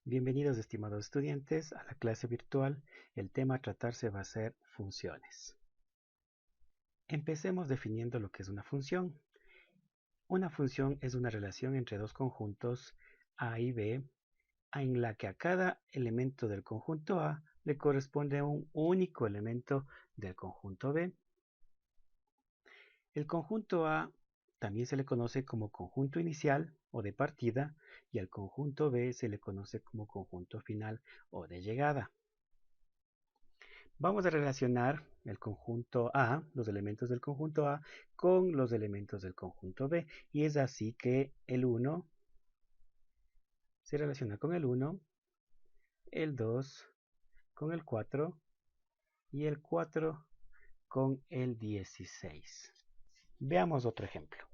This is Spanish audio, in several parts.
Bienvenidos estimados estudiantes a la clase virtual. El tema a tratarse va a ser funciones. Empecemos definiendo lo que es una función. Una función es una relación entre dos conjuntos A y B en la que a cada elemento del conjunto A le corresponde un único elemento del conjunto B. El conjunto A también se le conoce como conjunto inicial o de partida y al conjunto B se le conoce como conjunto final o de llegada. Vamos a relacionar el conjunto A, los elementos del conjunto A, con los elementos del conjunto B. Y es así que el 1 se relaciona con el 1, el 2 con el 4 y el 4 con el 16. Veamos otro ejemplo.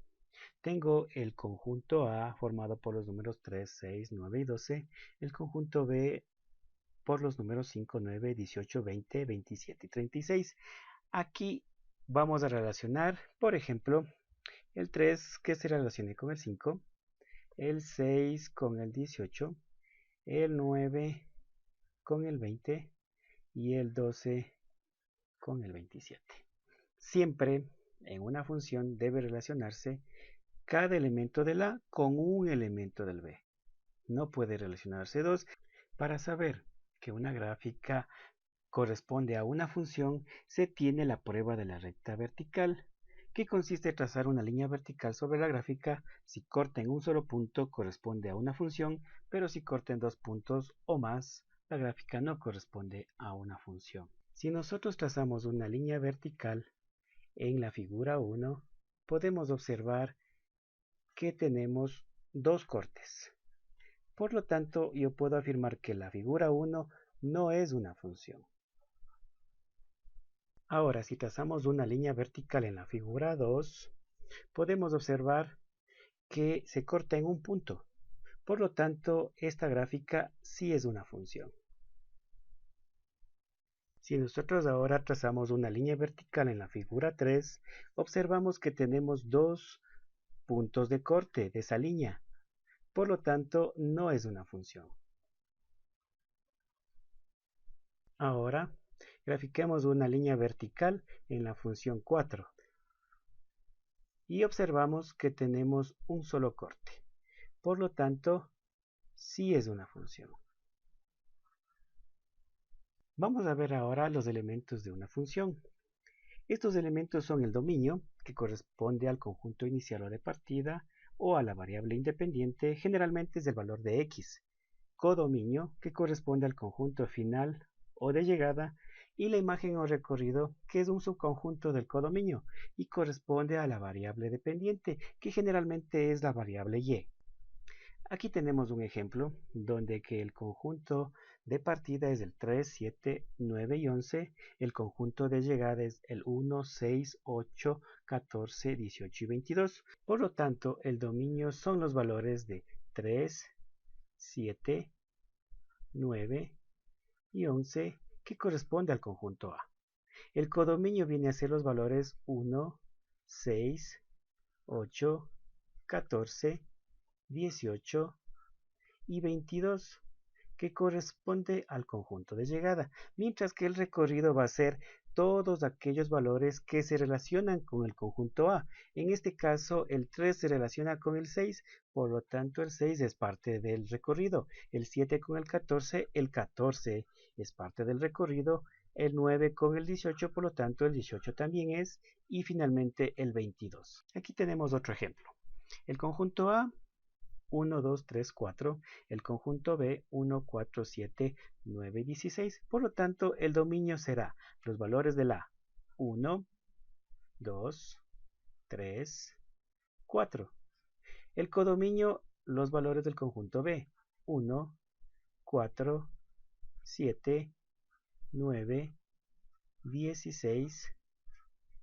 Tengo el conjunto A formado por los números 3, 6, 9 y 12, el conjunto B por los números 5, 9, 18, 20, 27 y 36. Aquí vamos a relacionar, por ejemplo, el 3 que se relacione con el 5, el 6 con el 18, el 9 con el 20 y el 12 con el 27. Siempre en una función debe relacionarse cada elemento del A con un elemento del B. No puede relacionarse dos. Para saber que una gráfica corresponde a una función, se tiene la prueba de la recta vertical, que consiste en trazar una línea vertical sobre la gráfica. Si corta en un solo punto corresponde a una función, pero si corta en dos puntos o más, la gráfica no corresponde a una función. Si nosotros trazamos una línea vertical en la figura 1, podemos observar que tenemos dos cortes. Por lo tanto, yo puedo afirmar que la figura 1 no es una función. Ahora, si trazamos una línea vertical en la figura 2, podemos observar que se corta en un punto. Por lo tanto, esta gráfica sí es una función. Si nosotros ahora trazamos una línea vertical en la figura 3, observamos que tenemos dos puntos de corte de esa línea. Por lo tanto, no es una función. Ahora, grafiquemos una línea vertical en la función 4 y observamos que tenemos un solo corte. Por lo tanto, sí es una función. Vamos a ver ahora los elementos de una función. Estos elementos son el dominio, que corresponde al conjunto inicial o de partida, o a la variable independiente, generalmente es del valor de x. Codominio, que corresponde al conjunto final o de llegada, y la imagen o recorrido, que es un subconjunto del codominio, y corresponde a la variable dependiente, que generalmente es la variable y. Aquí tenemos un ejemplo donde que el conjunto de partida es el 3, 7, 9 y 11. El conjunto de llegada es el 1, 6, 8, 14, 18 y 22. Por lo tanto, el dominio son los valores de 3, 7, 9 y 11 que corresponde al conjunto A. El codominio viene a ser los valores 1, 6, 8, 14, 18 y 22, que corresponde al conjunto de llegada, mientras que el recorrido va a ser todos aquellos valores que se relacionan con el conjunto A. En este caso, el 3 se relaciona con el 6, por lo tanto el 6 es parte del recorrido. El 7 con el 14 es parte del recorrido. El 9 con el 18, por lo tanto el 18 también es. Y finalmente el 22. Aquí tenemos otro ejemplo. El conjunto A 1, 2, 3, 4, el conjunto B 1, 4, 7, 9 y 16. Por lo tanto, el dominio será los valores de la 1, 2, 3, 4. El codominio, los valores del conjunto B 1, 4, 7, 9, 16.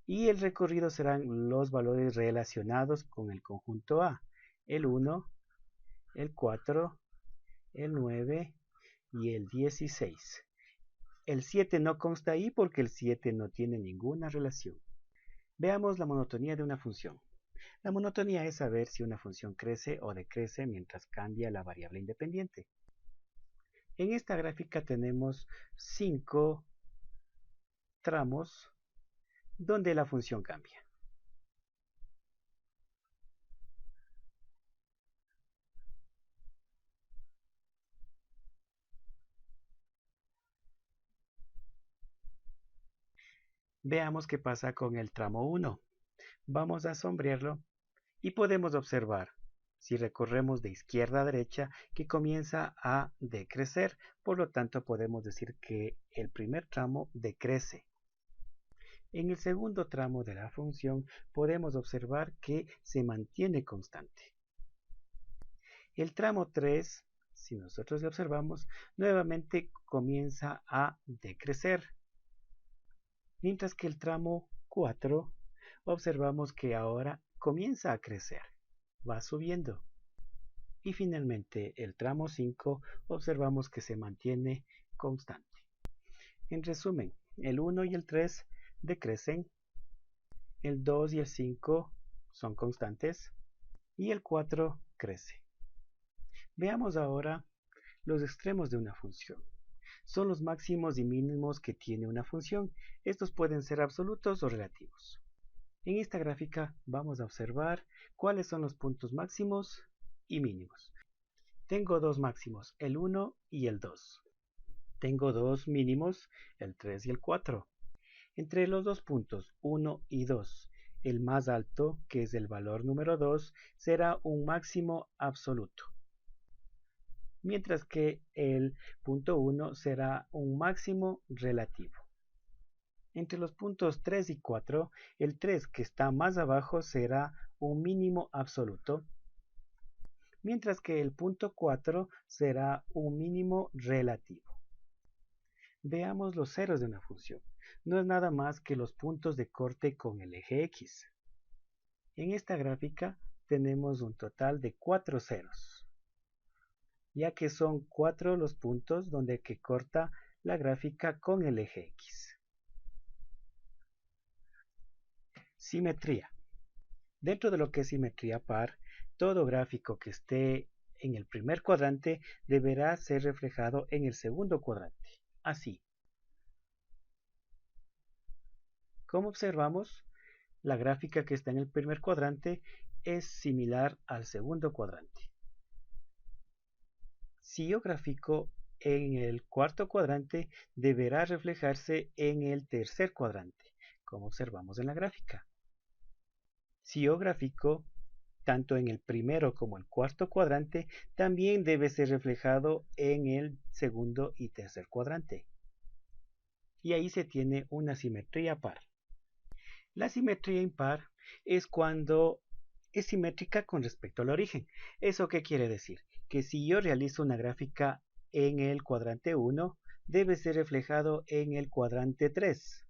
Y el recorrido serán los valores relacionados con el conjunto A, el 1, el 4, el 9 y el 16. El 7 no consta ahí porque el 7 no tiene ninguna relación. Veamos la monotonía de una función. La monotonía es saber si una función crece o decrece mientras cambia la variable independiente. En esta gráfica tenemos 5 tramos donde la función cambia. Veamos qué pasa con el tramo 1. Vamos a sombrearlo y podemos observar, si recorremos de izquierda a derecha, que comienza a decrecer. Por lo tanto, podemos decir que el primer tramo decrece. En el segundo tramo de la función podemos observar que se mantiene constante. El tramo 3, si nosotros lo observamos, nuevamente comienza a decrecer. Mientras que el tramo 4 observamos que ahora comienza a crecer, va subiendo. Y finalmente el tramo 5 observamos que se mantiene constante. En resumen, el 1 y el 3 decrecen, el 2 y el 5 son constantes y el 4 crece. Veamos ahora los extremos de una función. Son los máximos y mínimos que tiene una función. Estos pueden ser absolutos o relativos. En esta gráfica vamos a observar cuáles son los puntos máximos y mínimos. Tengo dos máximos, el 1 y el 2. Tengo dos mínimos, el 3 y el 4. Entre los dos puntos 1 y 2, el más alto, que es el valor número 2, será un máximo absoluto, mientras que el punto 1 será un máximo relativo. Entre los puntos 3 y 4, el 3 que está más abajo será un mínimo absoluto, mientras que el punto 4 será un mínimo relativo. Veamos los ceros de una función. No es nada más que los puntos de corte con el eje X. En esta gráfica tenemos un total de 4 ceros, ya que son 4 los puntos donde que corta la gráfica con el eje X. Simetría. Dentro de lo que es simetría par, todo gráfico que esté en el primer cuadrante deberá ser reflejado en el segundo cuadrante. Así. Como observamos, la gráfica que está en el primer cuadrante es similar al segundo cuadrante. Si yo grafico en el cuarto cuadrante, deberá reflejarse en el tercer cuadrante, como observamos en la gráfica. Si yo grafico tanto en el primero como el cuarto cuadrante, también debe ser reflejado en el segundo y tercer cuadrante. Y ahí se tiene una simetría par. La simetría impar es cuando es simétrica con respecto al origen. ¿Eso qué quiere decir? Que si yo realizo una gráfica en el cuadrante 1, debe ser reflejado en el cuadrante 3.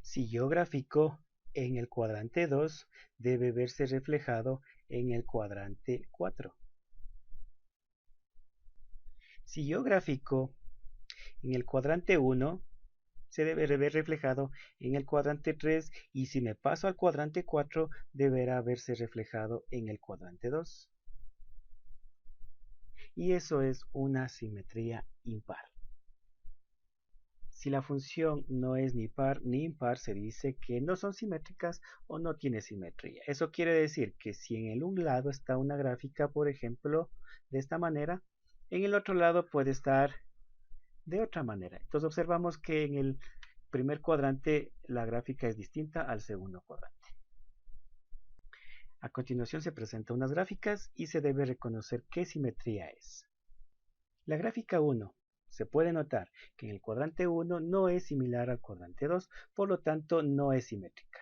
Si yo grafico en el cuadrante 2, debe verse reflejado en el cuadrante 4. Si yo grafico en el cuadrante 1, se debe ver reflejado en el cuadrante 3 y si me paso al cuadrante 4 deberá verse reflejado en el cuadrante 2. Y eso es una simetría impar. Si la función no es ni par ni impar, se dice que no son simétricas o no tiene simetría. Eso quiere decir que si en el un lado está una gráfica, por ejemplo, de esta manera, en el otro lado puede estar de otra manera. Entonces observamos que en el primer cuadrante la gráfica es distinta al segundo cuadrante. A continuación se presentan unas gráficas y se debe reconocer qué simetría es. La gráfica 1. Se puede notar que en el cuadrante 1 no es similar al cuadrante 2, por lo tanto no es simétrica.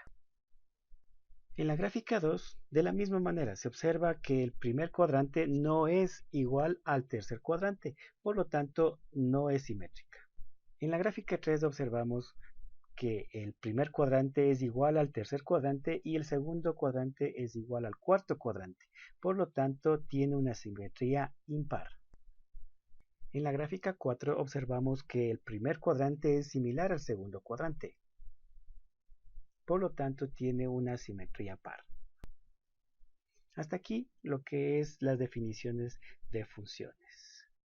En la gráfica 2, de la misma manera, se observa que el primer cuadrante no es igual al tercer cuadrante, por lo tanto no es simétrica. En la gráfica 3 observamos que el primer cuadrante es igual al tercer cuadrante y el segundo cuadrante es igual al cuarto cuadrante. Por lo tanto, tiene una simetría impar. En la gráfica 4 observamos que el primer cuadrante es similar al segundo cuadrante. Por lo tanto, tiene una simetría par. Hasta aquí lo que es las definiciones de funciones.